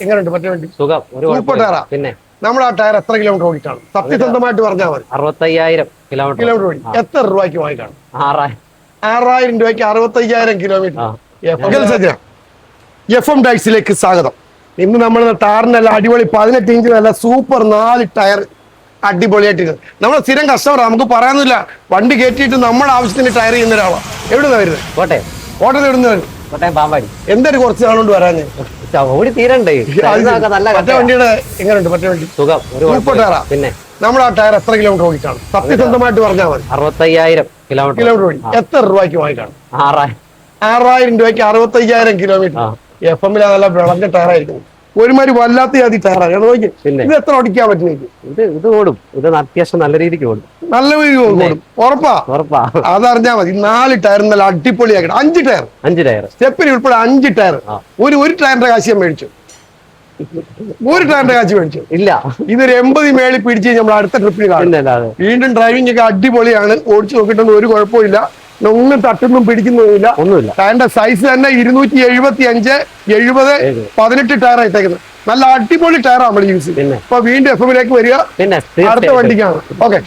എങ്ങനെയുണ്ട് മറ്റേ വണ്ടി? സുഖം. സൂപ്പർ ടയറാ. പിന്നെ നമ്മൾ ആ ടയർ എത്ര കിലോമീറ്റർ ഓടിക്കാണ്? സത്യസന്ധമായിട്ട് പറഞ്ഞാൽ മതി. 65,000 കിലോമീറ്റർ ഓടി. എത്ര രൂപയ്ക്ക് വാങ്ങിക്കാണ്? 6,000 രൂപയ്ക്ക് 65,000 കിലോമീറ്റർ. FM ടാക്സിലേക്ക് സ്വാഗതം. ഇന്ന് നമ്മൾ ടയറിനല്ല അടിപൊളി 18 ഇഞ്ച് നല്ല സൂപ്പർ 4 ടയർ അടിപൊളിയായിട്ട് നമ്മളെ സ്ഥിരം കസ്റ്റമർ. നമുക്ക് പറയാനൊന്നുമില്ല, വണ്ടി കയറ്റിയിട്ട് നമ്മുടെ ആവശ്യത്തിന് ടയർ ചെയ്യുന്ന ഒരാളാണ്. എവിടുന്ന വരുന്നത്? കോട്ടയം. കോട്ടയം എവിടുന്ന് വരും? കോട്ടയം പാമ്പാടി. എന്തൊരു കുറച്ച് നാളുകൊണ്ട് വരാഞ്ഞ് ഓടി തീരണ്ടേ. മറ്റേ വണ്ടിയുടെ എങ്ങനെയുണ്ട്? മറ്റേ വണ്ടി സുഖം. സൂപ്പർ ടയറാ. പിന്നെ നമ്മൾ ആ ടയർ എത്ര കിലോമീറ്റർ ഓടിക്കാണ്? സത്യസന്ധമായിട്ട് പറഞ്ഞാൽ മതി. 65,000 കിലോമീറ്റർ ഓടി. എത്ര രൂപയ്ക്ക് വാങ്ങിക്കാണ്? 6,000 രൂപയ്ക്ക് 65,000 കിലോമീറ്റർ. FM നല്ല വിളഞ്ഞ ടയറായിരിക്കും. ഒരുമാതിരി വല്ലാത്ത ജാതി ടയറാണ്. നോക്കി ഇത് എത്ര ഓടിക്കാൻ പറ്റും? ഇത് ഓടും. ഇത് അത്യാവശ്യം നല്ല രീതിക്ക് ഓടും. നല്ല രീതിക്ക് ഓടും. ഉറപ്പാ. അതറിഞ്ഞാൽ മതി. 4 ടയർ നല്ല അടിപൊളിയാക്കണം. 5 ടയർ സ്റ്റെപ്പിന് ഉൾപ്പെടെ 5 ടയർ. ഒരു ടയറിന്റെ കാശ് ഞാൻ മേടിച്ചു. ഒരു ടയറിന്റെ കാശ് മേടിച്ചു ഇല്ല. ഇതൊരു 80 മേളിൽ പിടിച്ച് നമ്മൾ അടുത്ത ട്രിപ്പിന് കാണും. വീണ്ടും ഡ്രൈവിംഗ് ഒക്കെ അടിപൊളിയാണ്. ഓടിച്ചു നോക്കിയിട്ടൊന്നും ഒരു കുഴപ്പമില്ല. ഒന്നും തട്ടുന്നും പിടിക്കുന്നൊന്നുമില്ല. ടയറിന്റെ സൈസ് തന്നെ 275, 70, 18 ടയർ ആയിട്ടേക്കുന്നത്. നല്ല അടിപൊളി ടയറാണ് നമ്മൾ യൂസ് ചെയ്യുന്നത്. അപ്പൊ വീണ്ടും FM വരിക. അടുത്ത വണ്ടിക്കാണ്. ഓക്കെ.